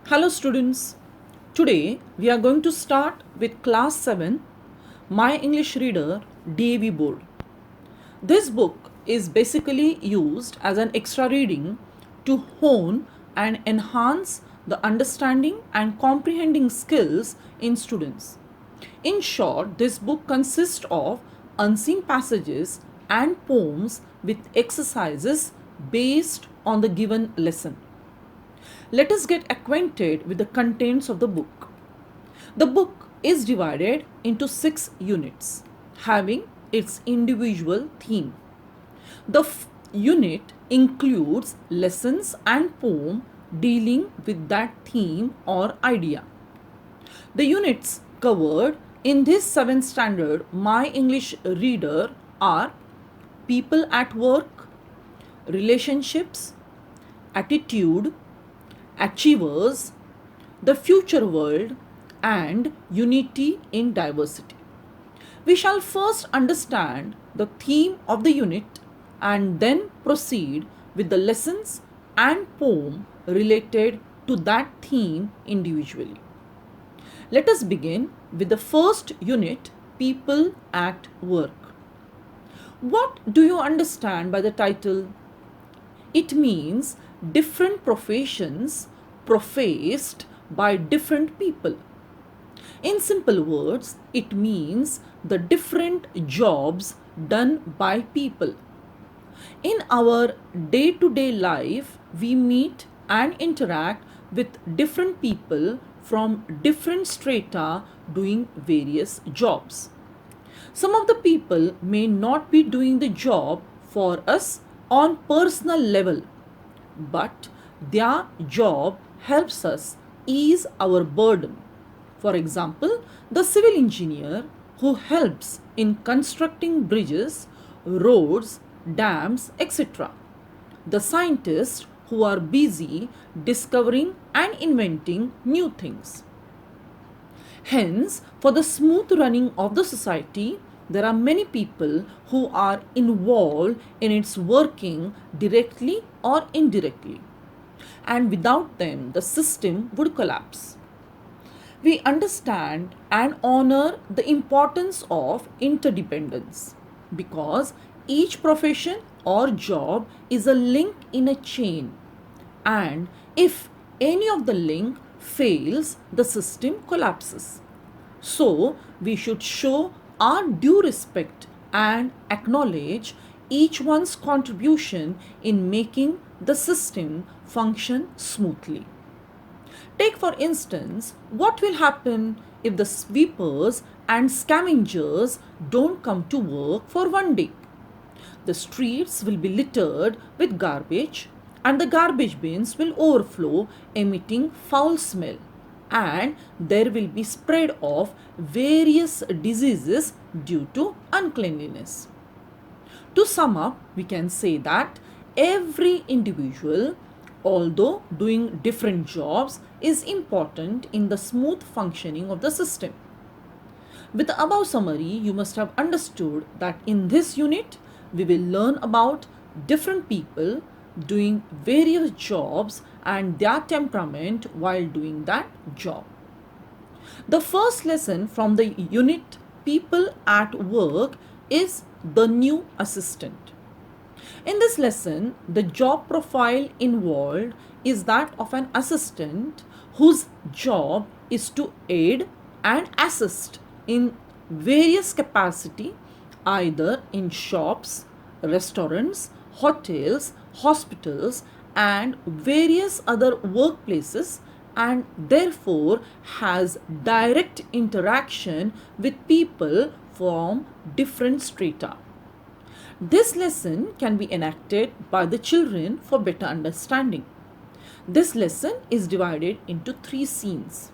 Hello students. Today we are going to start with class 7 My English Reader DAV board. This book is basically used as an extra reading to hone and enhance the understanding and comprehending skills in students. In short, this book consists of unseen passages and poems with exercises based on the given lesson. Let us get acquainted with the contents of the book. The book is divided into 6 units, having its individual theme. The unit includes lessons and poem dealing with that theme or idea. The units covered in this 7th standard My English Reader are people at work, relationships, attitude, achievers, the future world, and unity in diversity. We shall first understand the theme of the unit and then proceed with the lessons and poem related to that theme individually. Let us begin with the first unit, People at Work. What do you understand by the title? It means different professions professed by different people. In simple words, it means the different jobs done by people. In our day to day life, we meet and interact with different people from different strata doing various jobs. Some of the people may not be doing the job for us on personal level, but their job helps us ease our burden. For example, the civil engineer who helps in constructing bridges, roads, dams, etc. The scientists who are busy discovering and inventing new things. Hence, for the smooth running of the society, there are many people who are involved in its working directly or indirectly. And without them, the system would collapse. We understand and honor the importance of interdependence because each profession or job is a link in a chain. And if any of the link fails, the system collapses. So, we should show our due respect and acknowledge each one's contribution in making the system function smoothly. Take, for instance, what will happen if the sweepers and scavengers don't come to work for one day? The streets will be littered with garbage and the garbage bins will overflow, emitting foul smell, and there will be spread of various diseases due to uncleanliness. To sum up, we can say that every individual, although doing different jobs, is important in the smooth functioning of the system. With the above summary, you must have understood that in this unit, we will learn about different people doing various jobs and their temperament while doing that job. The first lesson from the unit People at Work is the new assistant. In this lesson, the job profile involved is that of an assistant whose job is to aid and assist in various capacity, either in shops, restaurants, hotels, hospitals, and various other workplaces, and therefore has direct interaction with people from different strata. This lesson can be enacted by the children for better understanding. This lesson is divided into 3 scenes.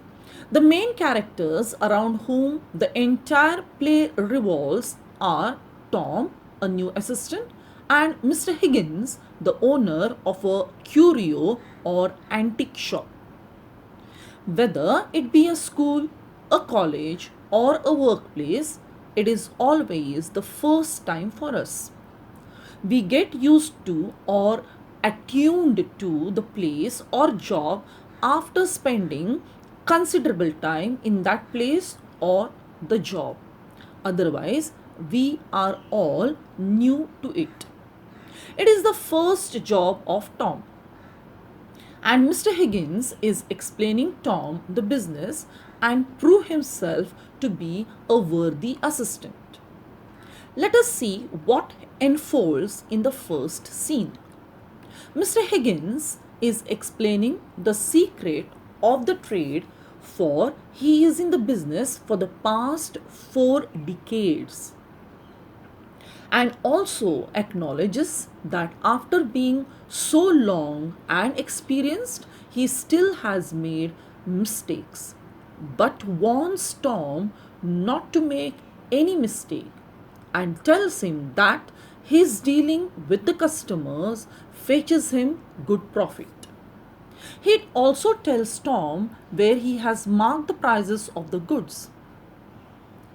The main characters around whom the entire play revolves are Tom, a new assistant, and Mr. Higgins, the owner of a curio or antique shop. Whether it be a school, a college, or a workplace, it is always the first time for us. We get used to or attuned to the place or job after spending considerable time in that place or the job. Otherwise, we are all new to it. It is the first job of Tom. And Mr. Higgins is explaining Tom the business and prove himself to be a worthy assistant. Let us see what unfolds in the first scene. Mr. Higgins is explaining the secret of the trade, for he is in the business for the past 4 decades, and also acknowledges that after being so long and experienced, he still has made mistakes, but warns Tom not to make any mistake and tells him that his dealing with the customers fetches him good profit. He also tells Tom where he has marked the prices of the goods.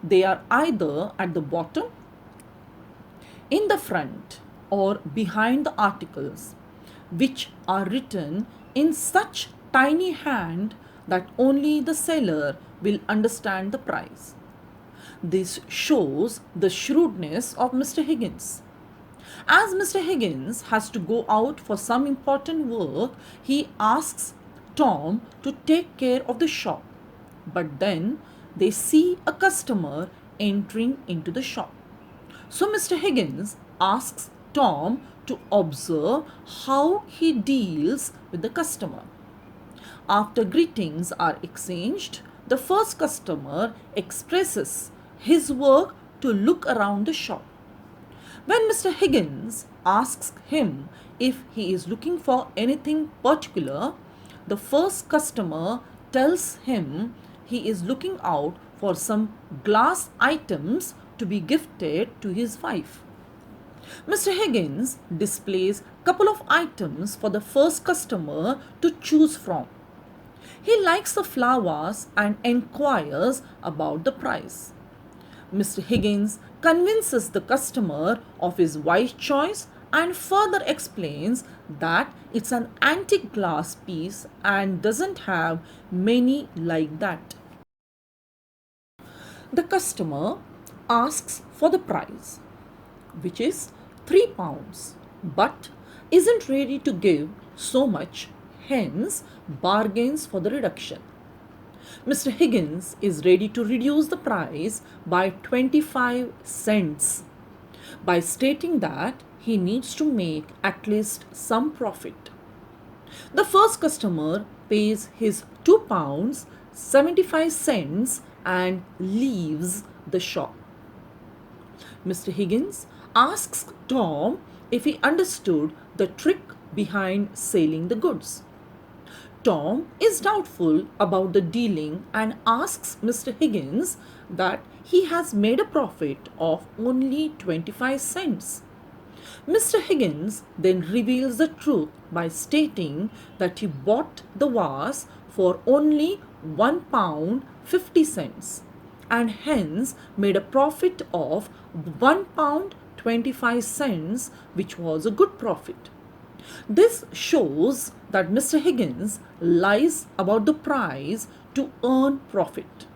They are either at the bottom, in the front, or behind the articles, which are written in such tiny hand that only the seller will understand the price. This shows the shrewdness of Mr. Higgins. As Mr. Higgins has to go out for some important work, he asks Tom to take care of the shop. But then they see a customer entering into the shop. So Mr. Higgins asks Tom to observe how he deals with the customer. After greetings are exchanged, the first customer expresses his work to look around the shop. When Mr. Higgins asks him if he is looking for anything particular, the first customer tells him he is looking out for some glass items to be gifted to his wife. Mr. Higgins displays a couple of items for the first customer to choose from. He likes the flowers and inquires about the price. Mr. Higgins convinces the customer of his wife's choice and further explains that it's an antique glass piece and doesn't have many like that. The customer asks for the price, which is £3, but isn't ready to give so much, hence bargains for the reduction. Mr. Higgins is ready to reduce the price by 25 cents by stating that he needs to make at least some profit. The first customer pays his £2 75 and leaves the shop. Mr. Higgins asks Tom if he understood the trick behind selling the goods. Tom is doubtful about the dealing and asks Mr. Higgins that he has made a profit of only 25 cents. Mr. Higgins then reveals the truth by stating that he bought the vase for only £1 50 and hence made a profit of £1 25, which was a good profit. This shows that Mr. Higgins lies about the price to earn profit.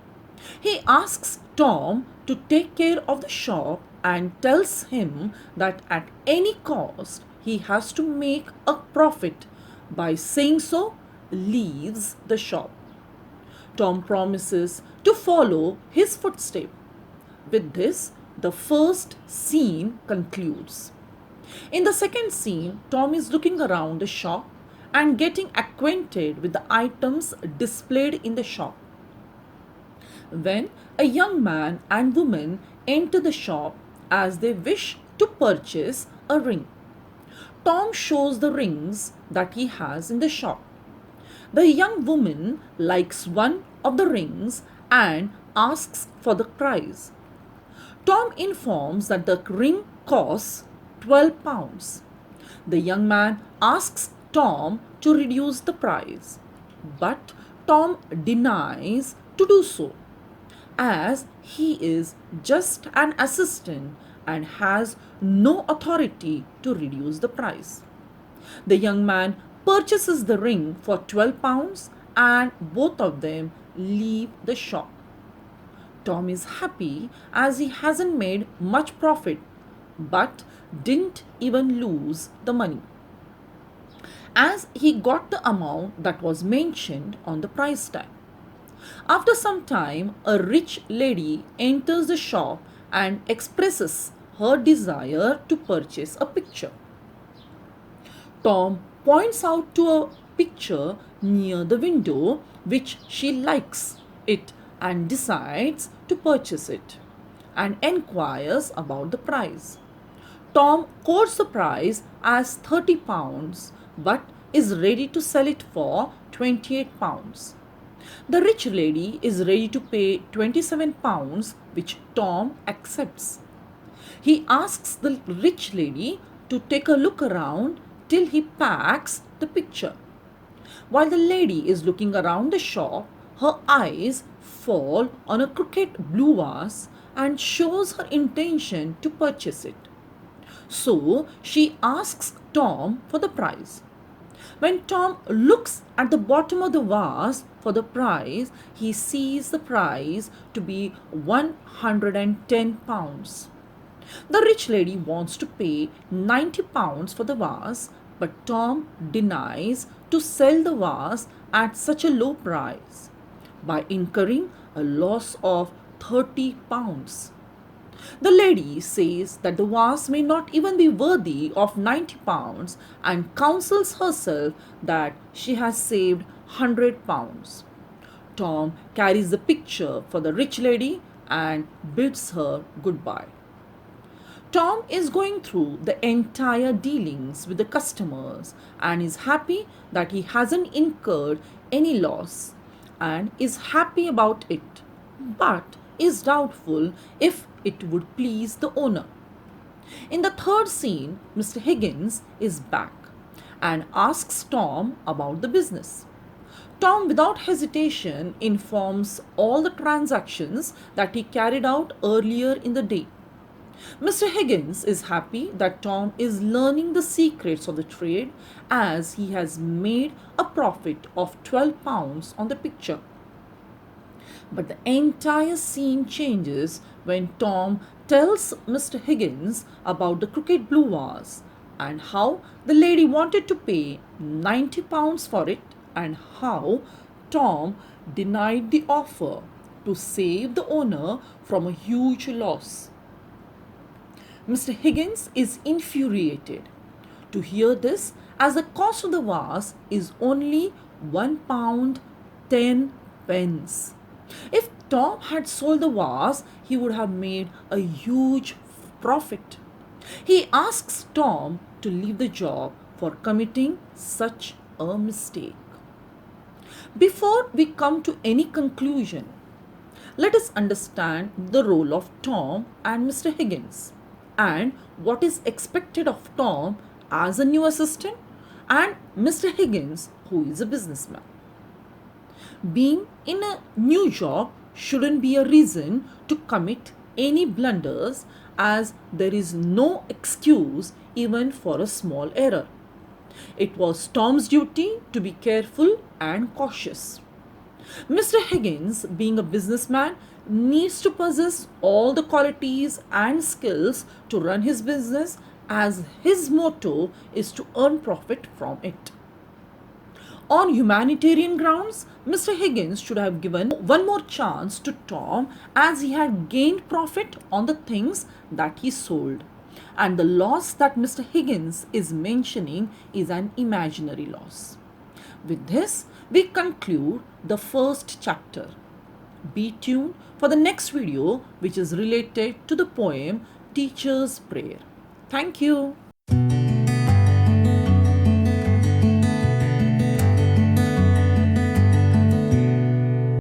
He asks Tom to take care of the shop and tells him that at any cost he has to make a profit. By saying so, leaves the shop. Tom promises to follow his footsteps. With this, the first scene concludes. In the second scene, Tom is looking around the shop and getting acquainted with the items displayed in the shop. When a young man and woman enter the shop as they wish to purchase a ring, Tom shows the rings that he has in the shop. The young woman likes one of the rings and asks for the price. Tom informs that the ring costs £12. The young man asks Tom to reduce the price, but Tom denies to do so, as he is just an assistant and has no authority to reduce the price. The young man purchases the ring for £12 and both of them leave the shop. Tom is happy as he hasn't made much profit but didn't even lose the money, as he got the amount that was mentioned on the price tag. After some time, a rich lady enters the shop and expresses her desire to purchase a picture. Tom points out to a picture near the window which she likes it and decides to purchase it and enquires about the price. Tom quotes the price as £30 but is ready to sell it for £28. The rich lady is ready to pay £27, which Tom accepts. He asks the rich lady to take a look around till he packs the picture. While the lady is looking around the shop, her eyes fall on a crooked blue vase and shows her intention to purchase it. So she asks Tom for the price. When Tom looks at the bottom of the vase for the price, he sees the price to be £110. The rich lady wants to pay £90 for the vase, but Tom denies to sell the vase at such a low price by incurring a loss of £30. The lady says that the vase may not even be worthy of £90 and counsels herself that she has saved £100. Tom carries the picture for the rich lady and bids her goodbye. Tom is going through the entire dealings with the customers and is happy that he hasn't incurred any loss and is happy about it, but is doubtful if it would please the owner. In the third scene, Mr. Higgins is back and asks Tom about the business. Tom, without hesitation, informs all the transactions that he carried out earlier in the day. Mr. Higgins is happy that Tom is learning the secrets of the trade as he has made a profit of £12 on the picture. But the entire scene changes when Tom tells Mr. Higgins about the crooked blue vase and how the lady wanted to pay £90 for it and how Tom denied the offer to save the owner from a huge loss. Mr. Higgins is infuriated to hear this, as the cost of the vase is only £1 10 pence. If Tom had sold the vase, he would have made a huge profit. He asks Tom to leave the job for committing such a mistake. Before we come to any conclusion, let us understand the role of Tom and Mr. Higgins and what is expected of Tom as a new assistant and Mr. Higgins, who is a businessman. Being in a new job shouldn't be a reason to commit any blunders, as there is no excuse even for a small error. It was Tom's duty to be careful and cautious. Mr. Higgins, being a businessman, needs to possess all the qualities and skills to run his business, as his motto is to earn profit from it. On humanitarian grounds, Mr. Higgins should have given one more chance to Tom, as he had gained profit on the things that he sold. And the loss that Mr. Higgins is mentioning is an imaginary loss. With this, we conclude the first chapter. Be tuned for the next video, which is related to the poem Teacher's Prayer. Thank you.